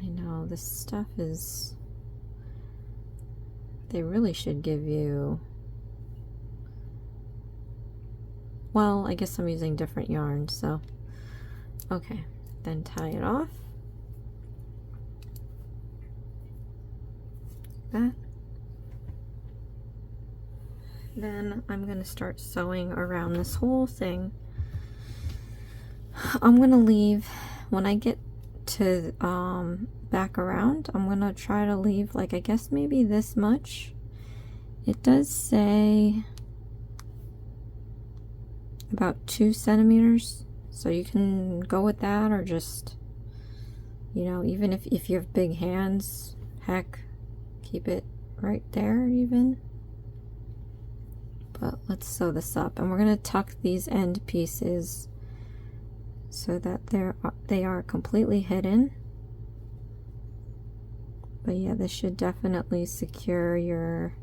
I know this stuff is, they really should give you, well, I guess I'm using different yarns, so okay, then tie it off. That. Then I'm going to start sewing around this whole thing. I'm going to leave, when I get to back around, I'm going to try to leave, like, I guess maybe this much. It does say about 2 centimeters, so you can go with that, or just, you know, even if you have big hands, heck, keep it right there even. But let's sew this up, and we're going to tuck these end pieces so that they are completely hidden. But yeah, this should definitely secure your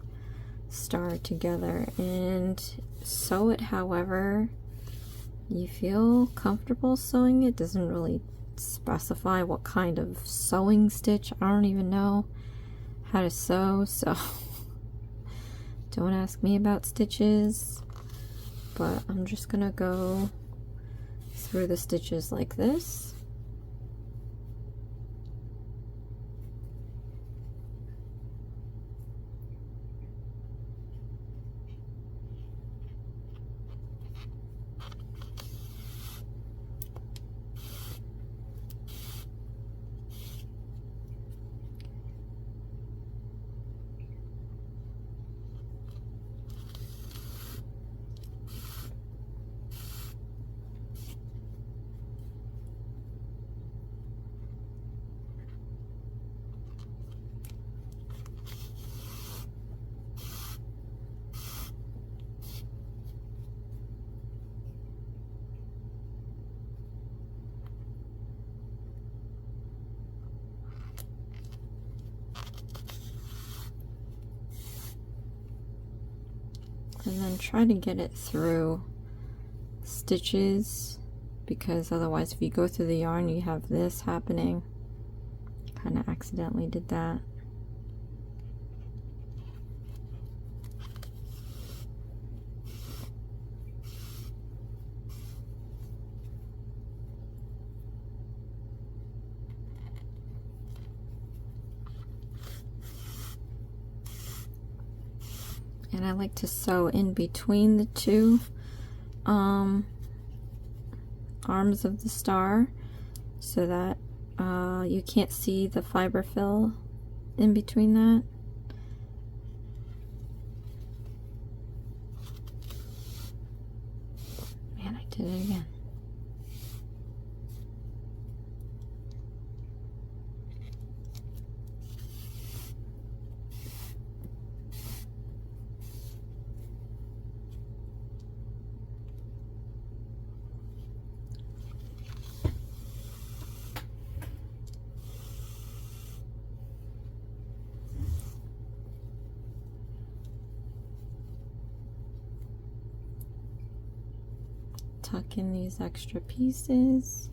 star together, and sew it however you feel comfortable sewing it. Doesn't really specify what kind of sewing stitch. I don't even know how to sew, so don't ask me about stitches, but I'm just gonna go through the stitches like this. and then try to get it through stitches, because otherwise if you go through the yarn you have this happening. Kind of accidentally did that. And I like to sew in between the two arms of the star so that you can't see the fiber fill in between that. Man, I did it again. Tuck in these extra pieces.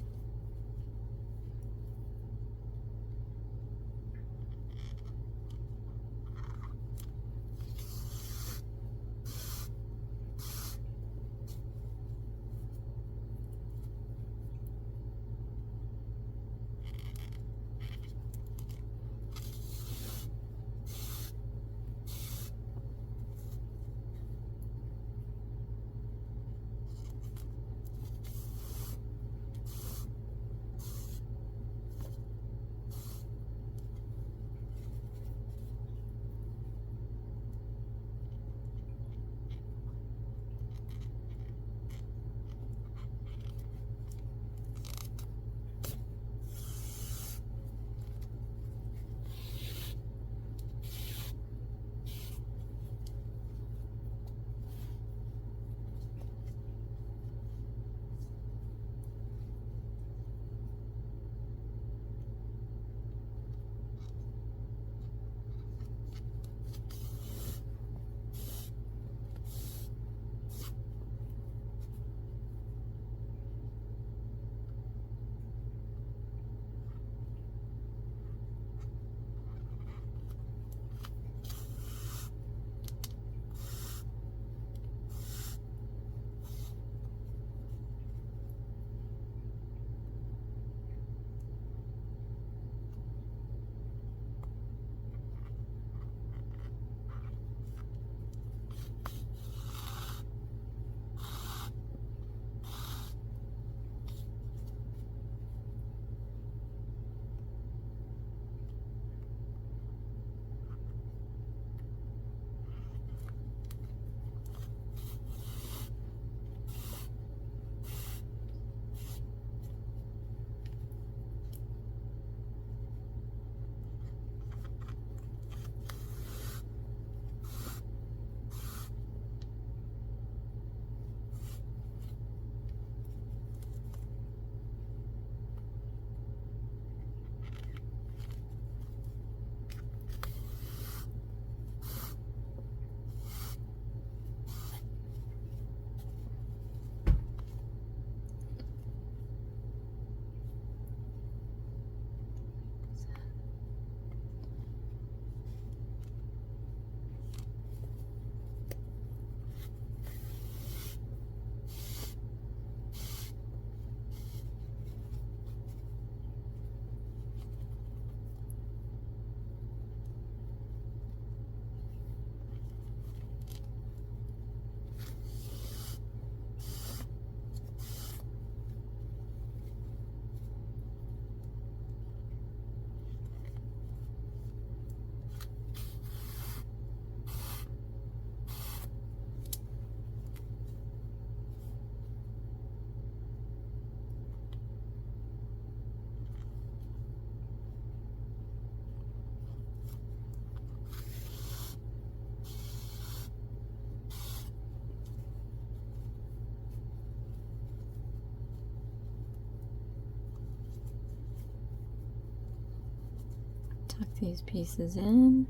Tuck these pieces in.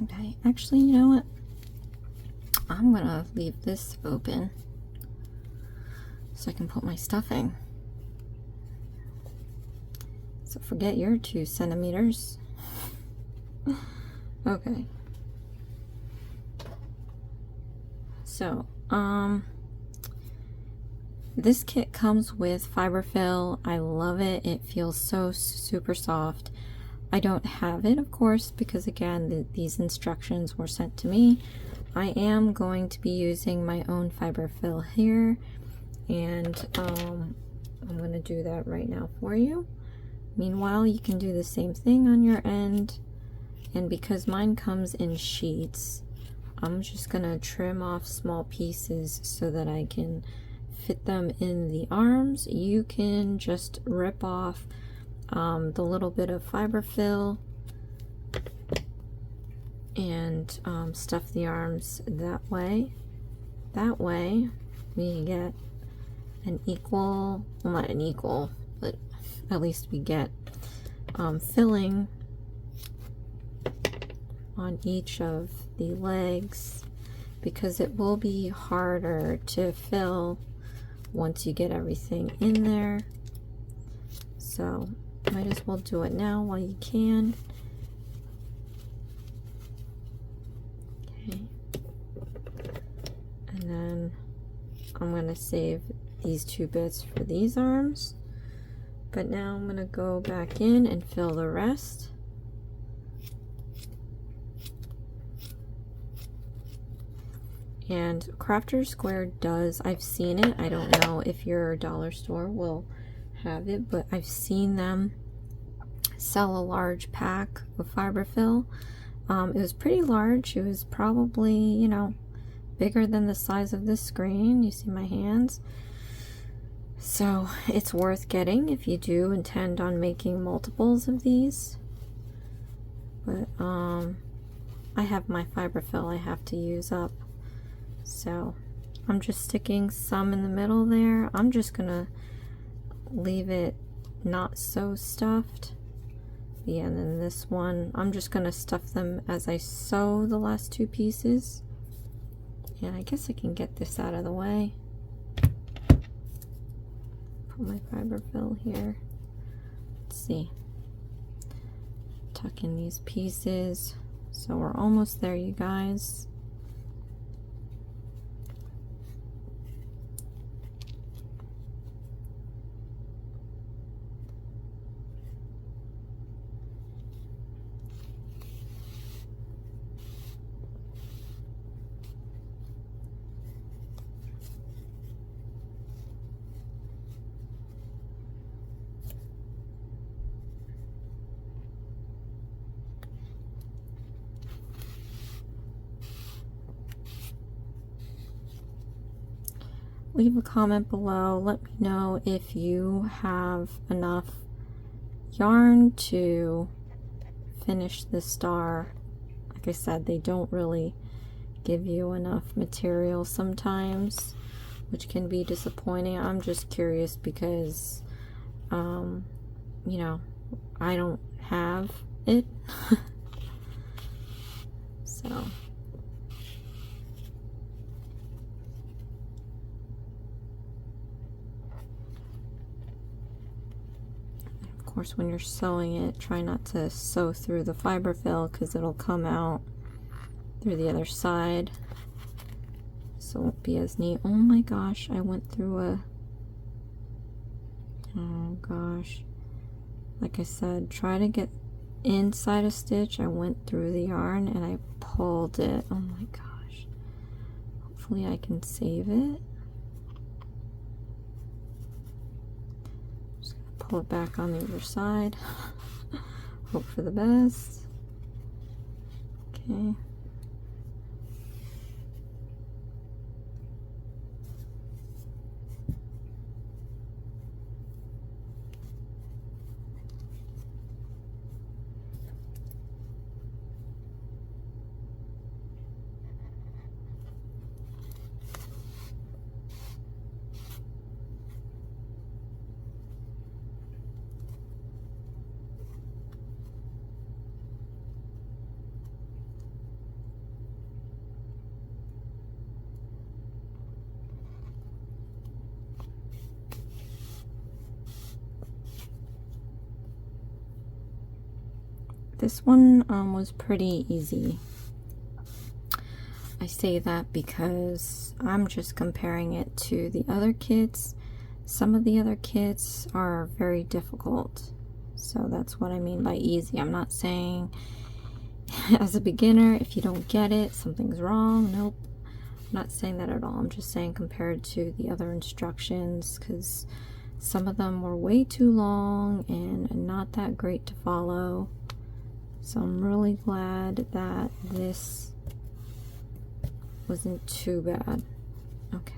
Okay, actually, you know what? I'm gonna leave this open so I can put my stuffing. So forget your 2 centimeters. Okay. So, this kit comes with fiberfill. I love it. It feels so super soft. I don't have it, of course, because again, these instructions were sent to me. I am going to be using my own fiberfill here, and I'm going to do that right now for you. Meanwhile, you can do the same thing on your end, and because mine comes in sheets, I'm just going to trim off small pieces so that I can fit them in the arms. You can just rip off the little bit of fiberfill and stuff the arms that way. That way we get an equal, well, not an equal, but at least we get filling on each of the legs, because it will be harder to fill once you get everything in there. So might as well do it now while you can. Okay. And then I'm going to save these 2 bits for these arms. But now I'm going to go back in and fill the rest. And Crafter Square does, I've seen it, I don't know if your dollar store will have it, but I've seen them sell a large pack of fiberfill. It was pretty large. It was probably, you know, bigger than the size of this screen. You see my hands? So it's worth getting if you do intend on making multiples of these. But I have my fiberfill I have to use up. So I'm just sticking some in the middle there. I'm just gonna leave it not so stuffed. Yeah, and then this one, I'm just gonna stuff them as I sew the last 2 pieces. And I guess I can get this out of the way. Put my fiberfill here. Let's see. Tuck in these pieces. So we're almost there, you guys. Leave a comment below. Let me know if you have enough yarn to finish the star. Like I said, they don't really give you enough material sometimes, which can be disappointing. I'm just curious because, you know, I don't have it. So. Of course, when you're sewing it, try not to sew through the fiberfill because it'll come out through the other side, so it won't be as neat. Oh my gosh, I went through a, oh gosh, like I said, try to get inside a stitch. I went through the yarn and I pulled it. Oh my gosh, hopefully I can save it. Pull it back on the other side. Hope for the best. Okay. This one was pretty easy. I say that because I'm just comparing it to the other kits. Some of the other kits are very difficult. So that's what I mean by easy. I'm not saying as a beginner, if you don't get it, something's wrong. Nope. I'm not saying that at all. I'm just saying compared to the other instructions, because some of them were way too long and not that great to follow. So I'm really glad that this wasn't too bad. Okay.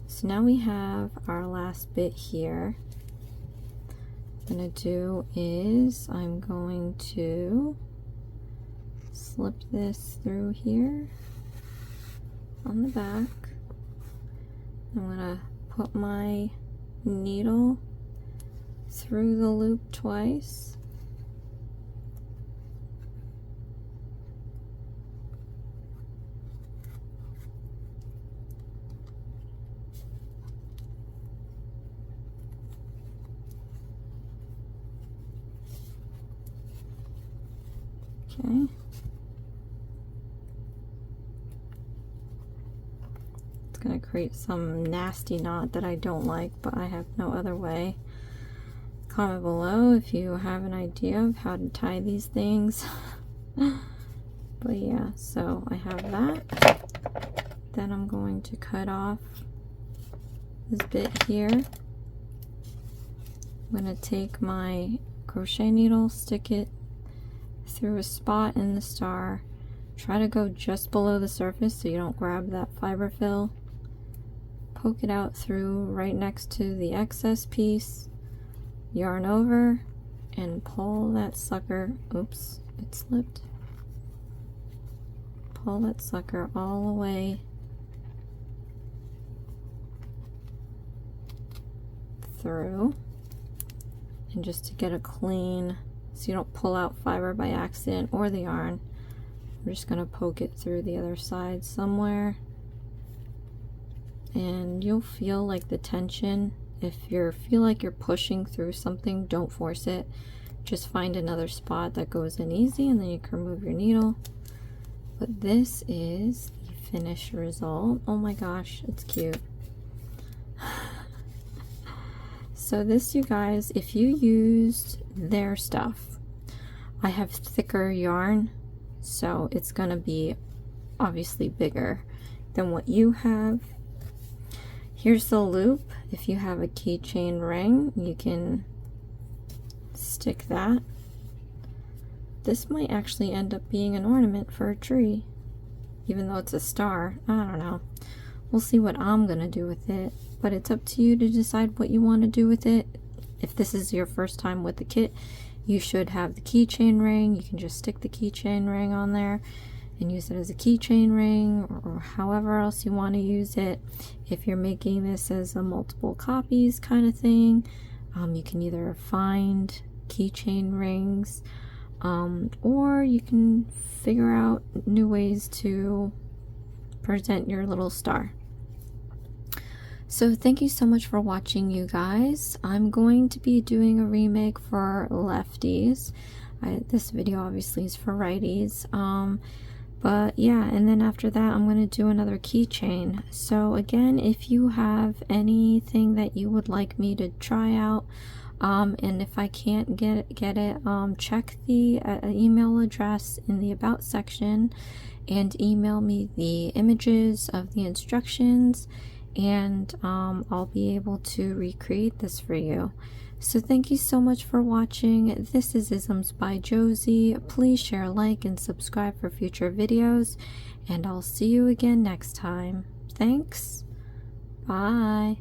So now we have our last bit here. What I'm going to do is I'm going to slip this through here on the back. I'm going to put my needle through the loop twice. Okay. It's going to create some nasty knot that I don't like, but I have no other way. Comment below if you have an idea of how to tie these things. But yeah, so I have that. Then I'm going to cut off this bit here. I'm going to take my crochet needle, stick it through a spot in the star. Try to go just below the surface so you don't grab that fiber fill. Poke it out through right next to the excess piece. Yarn over and pull that sucker. Oops, it slipped. Pull that sucker all the way through. And just to get a clean, so you don't pull out fiber by accident or the yarn, I'm just going to poke it through the other side somewhere. And you'll feel like the tension. If you feel like you're pushing through something, don't force it. Just find another spot that goes in easy and then you can remove your needle. But this is the finished result. Oh my gosh, it's cute. So this, you guys, if you used their stuff, I have thicker yarn, so it's gonna be obviously bigger than what you have. Here's the loop. If you have a keychain ring, you can stick that. This might actually end up being an ornament for a tree, even though it's a star. I don't know. We'll see what I'm gonna do with it, but it's up to you to decide what you want to do with it. If this is your first time with the kit, you should have the keychain ring. You can just stick the keychain ring on there and use it as a keychain ring, or however else you want to use it. If you're making this as a multiple copies kind of thing, you can either find keychain rings, or you can figure out new ways to present your little star. So thank you so much for watching, you guys. I'm going to be doing a remake for lefties. This video obviously is for righties. But yeah, and then after that I'm going to do another keychain. So again, if you have anything that you would like me to try out, and if I can't get it, check the email address in the about section and email me the images of the instructions, and I'll be able to recreate this for you. So thank you so much for watching. This is Isms by Josie. Please share, like, and subscribe for future videos, and I'll see you again next time. Thanks. Bye.